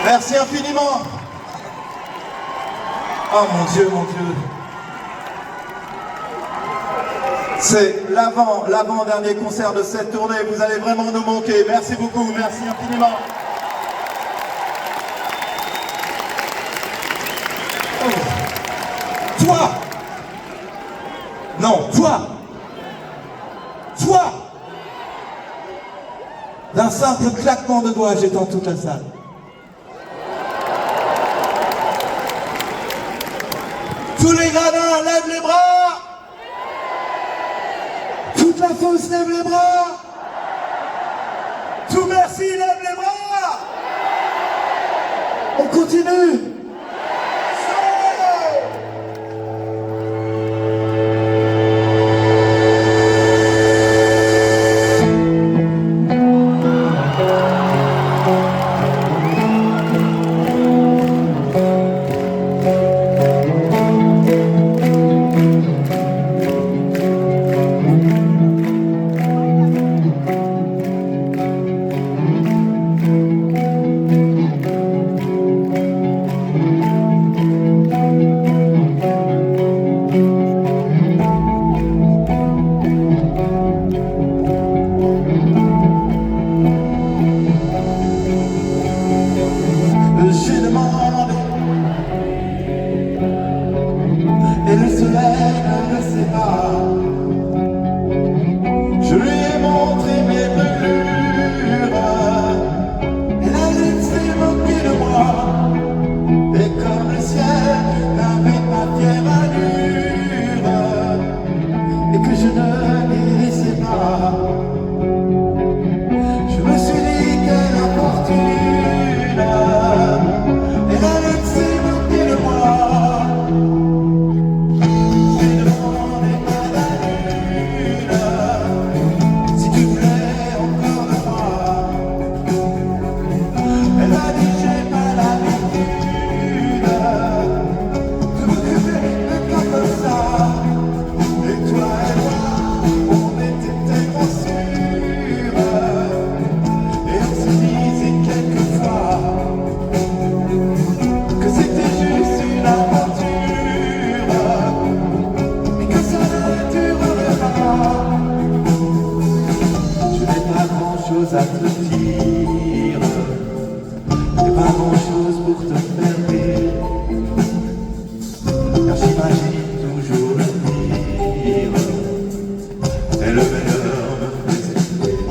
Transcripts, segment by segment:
Merci infiniment. Oh mon Dieu, mon Dieu. C'est l'avant-dernier concert de cette tournée. Vous allez vraiment nous manquer. Merci beaucoup, merci infiniment. Oh. Toi. Non, toi. Toi. D'un simple claquement de doigts, j'étends toute la salle. Tous les gradins, lèvent les bras. Toute la fosse, lève les bras. Tout merci, lève les bras. On continue. J'ai demandé et le soleil ne le sait pas. Je lui ai montré mes brûlures et la lune s'est moquée de moi. Et comme le ciel n'avait pas fière allure et que je ne guérissais pas, je me suis dit quelle infortune. À te dire, c'est pas grand chose pour te faire rire, car j'imagine toujours le pire, et le meilleur me faisait rire.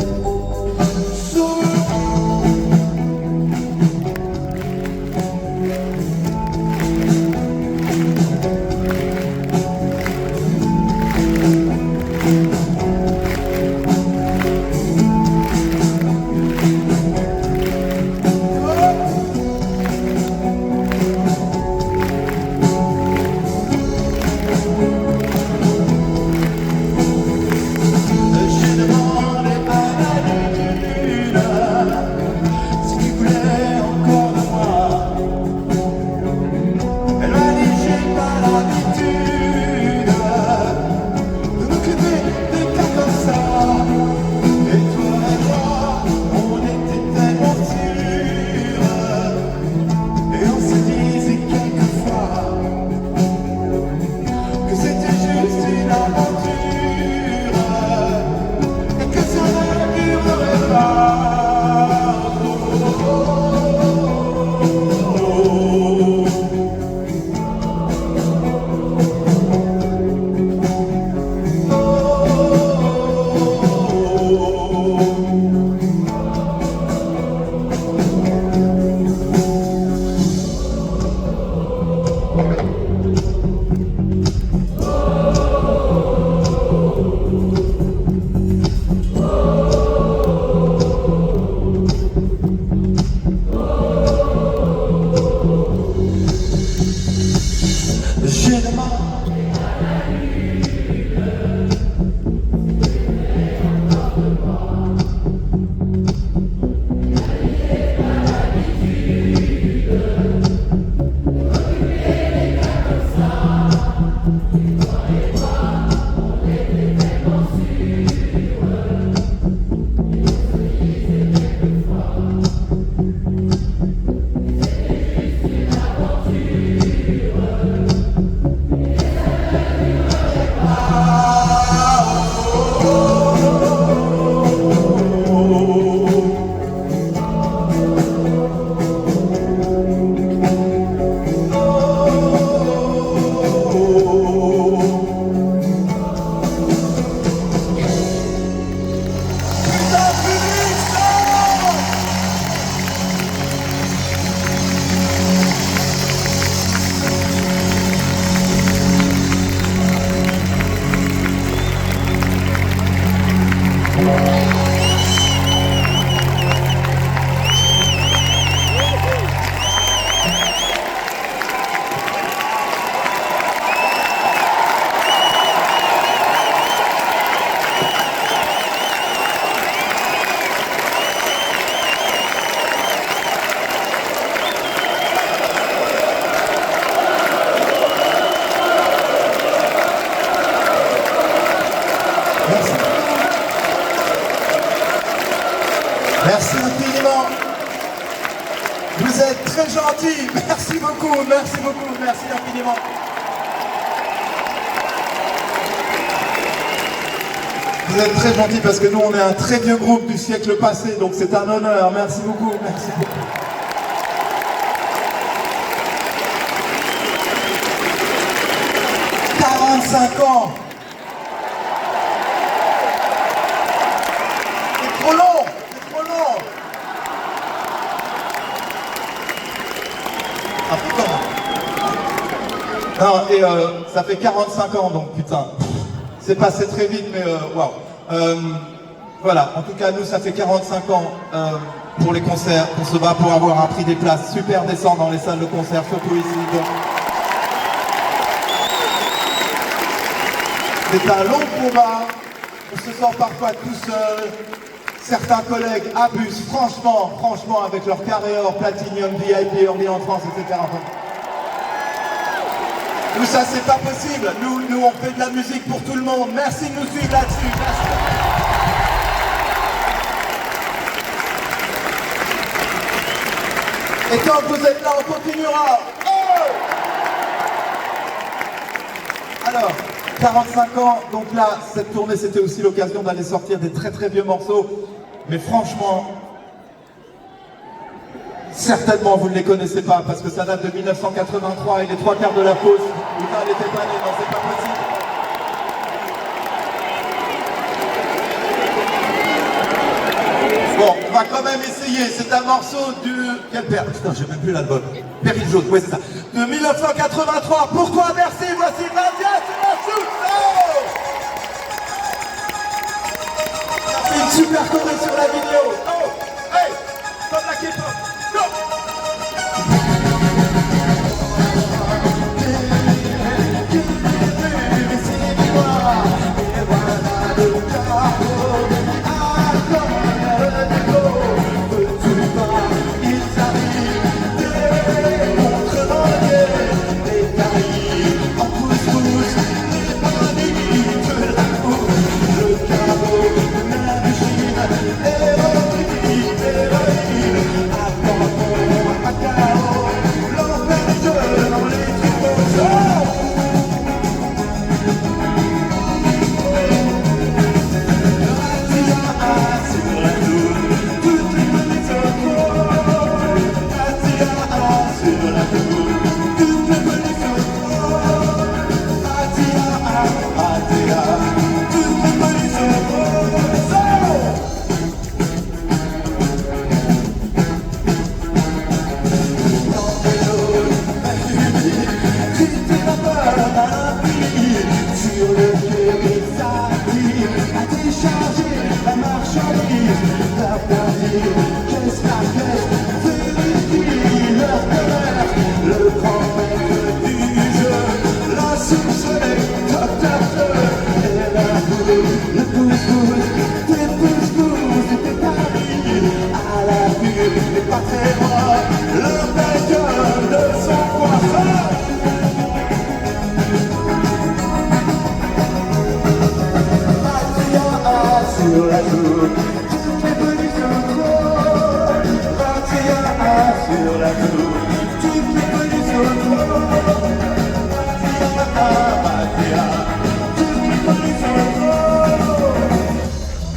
Merci infiniment. Vous êtes très gentils. Merci beaucoup, merci beaucoup, merci infiniment. Vous êtes très gentils parce que nous, on est un très vieux groupe du siècle passé, donc c'est un honneur. Merci beaucoup, merci beaucoup. « 45 ans. C'est trop long, c'est trop long. Ah putain. Non, et ça fait 45 ans, donc putain. C'est passé très vite, mais waouh. Voilà, en tout cas, nous, ça fait 45 ans pour les concerts. On se bat pour avoir un prix des places super décent dans les salles de concert, surtout ici. Donc, c'est un long combat. On se sent parfois tout seul. Certains collègues abusent franchement, avec leur carré or, Platinum, VIP, Early en France, etc. Nous, ça, c'est pas possible. Nous, on fait de la musique pour tout le monde. Merci de nous suivre là-dessus. Merci. Et tant que vous êtes là, on continuera. Oh, alors, 45 ans, donc là, cette tournée, c'était aussi l'occasion d'aller sortir des très très vieux morceaux. Mais franchement, certainement vous ne les connaissez pas, parce que ça date de 1983 et les 3/4 de la pause. Putain, elle était pas née, non, c'est pas possible. Bon, on va quand même essayer. C'est un morceau du... Quel père? Putain, j'ai même plus l'album. Péril Jaune, oui, c'est ça. De 1983. Pourquoi merci? Voici Nadia sur la soupe. Oh, on a fait une super choré sur la vidéo. Oh, hey, comme la K-pop. Go.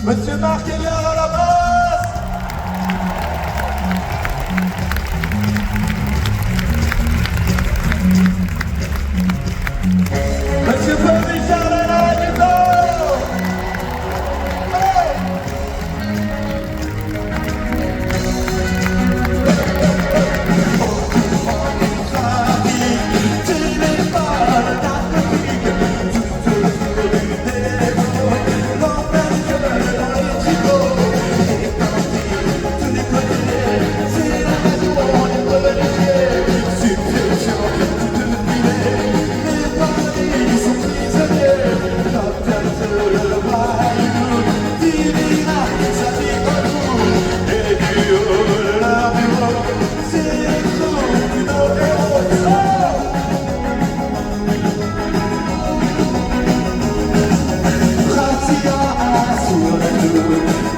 Monsieur Marc est bien à la base. Monsieur Paul Richard est là, du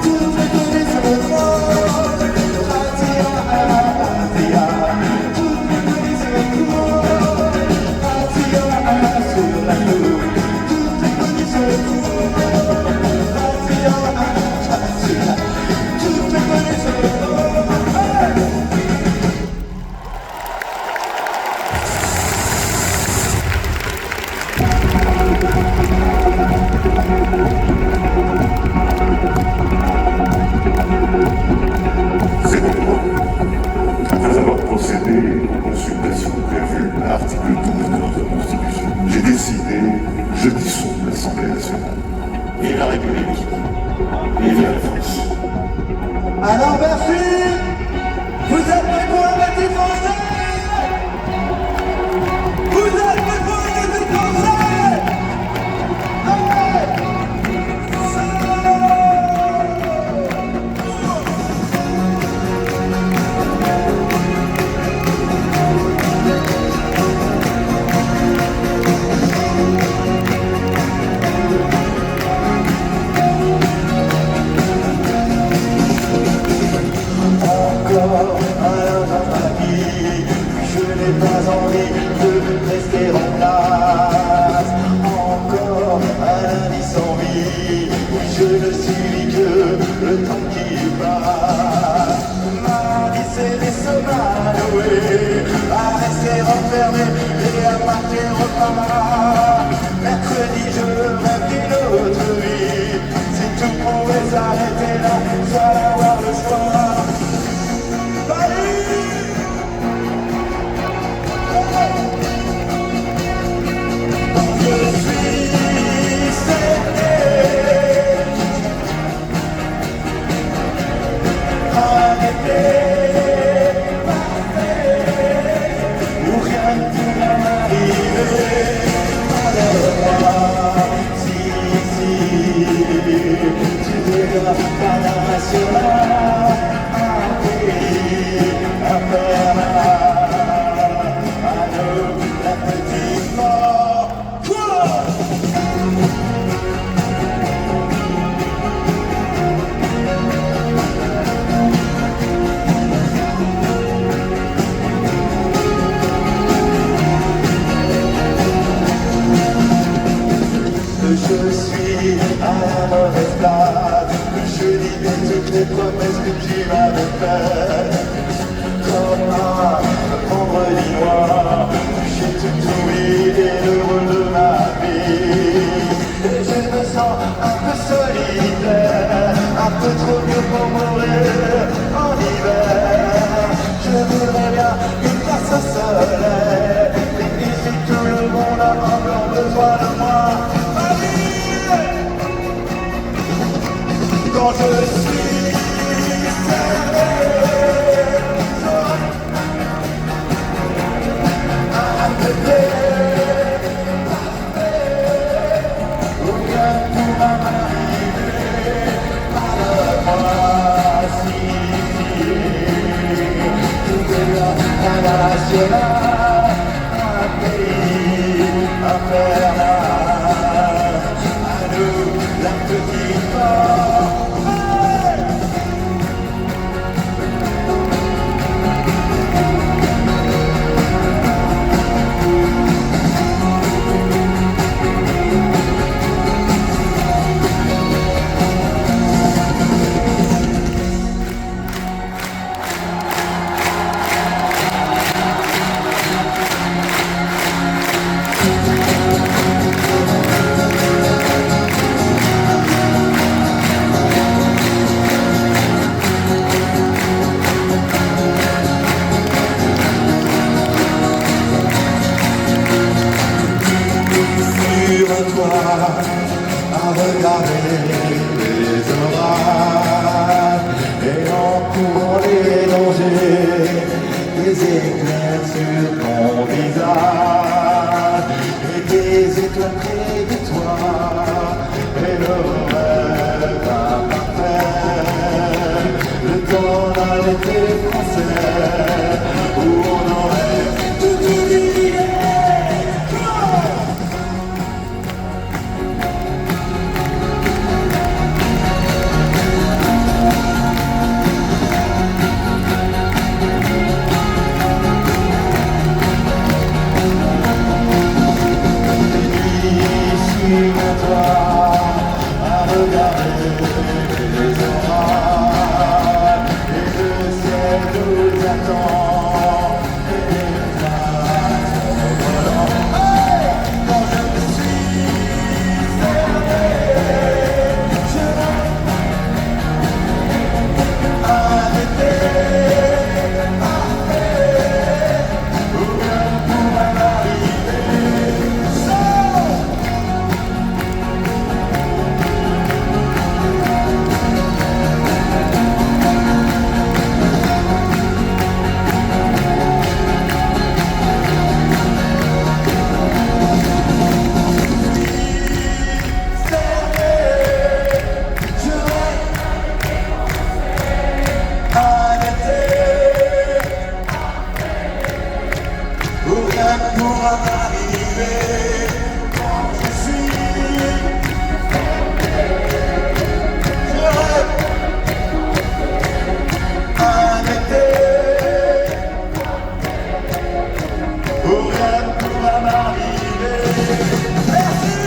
toutes les connaissent le droit. Ratia, Ratia, toutes les connaissent le droit. Ratia, sur la cour, toutes les connaissent le droit. Ratia, Ratia, toutes les connaissent le droit. C'est pourquoi, après avoir procédé aux consultations prévues à l'article 12 de notre Constitution, j'ai décidé, je dissous l'Assemblée nationale. Vive la République, vive la France. Alors merci. Vous êtes prêts pour un petit français? Vous êtes prêts pour un petit français? Allez! Encore un dans ma vie, je n'ai pas envie de rester en place. Encore un lundi sans vie, je ne suis que le temps qui passe. Ma vie c'est des semaines louées, à rester enfermé et à partir au repas. Mercredi je rêve d'une autre vie, si tout pouvait s'arrêter là, j'allais avoir le soir. Je suis cerné, un été parfait, où rien ne pourra m'arriver. Malheureusement, si tu verras pas la nationale, un pays, un père. La petite mort. Je suis à la mauvaise place, je dis toutes les promesses que tu m'avais faites. Comme un vendredi noir, j'ai tout oublié le rôle de ma vie. Et je me sens un peu solitaire, un peu trop vieux pour mourir en hiver. Je voudrais bien une place au soleil, et ici tout le monde a encore besoin de moi. Ma vie, quand je suis serré, national, un pays infernal, à nous la petite mort. À regarder les orages et en courant les dangers, des éclairs sur ton visage et des étoiles près de toi et le rêve imparfait, le temps d'un été français où on aurait tout oublié. va m'arriver quand je suis. Je rêve un été où rien ne pourra m'arriver. Merci.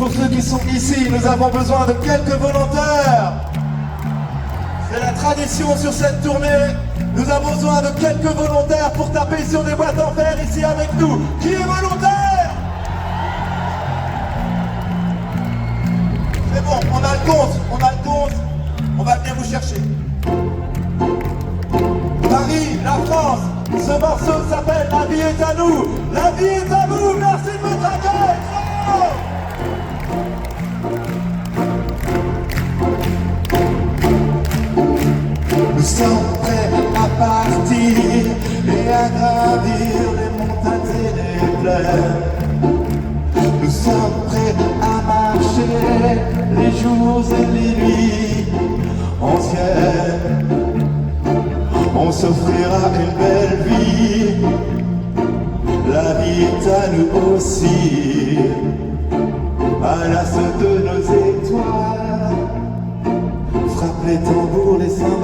Pour ceux qui sont ici, nous avons besoin de quelques volontaires. C'est la tradition sur cette tournée. Nous avons besoin de quelques volontaires pour taper sur des boîtes en fer ici avec nous. Qui est volontaire? C'est bon, on a le compte, on va venir vous chercher. Paris, la France, ce morceau s'appelle La vie est à nous. La vie est à vous, merci de votre accueil. Nous sommes prêts à partir et à gravir les montagnes et les plaines. Nous sommes prêts à marcher les jours et les nuits en ciel. On s'offrira une belle vie, la vie est à nous aussi, à l'assaut de nos étoiles. Frappe les tambours, les cymbales.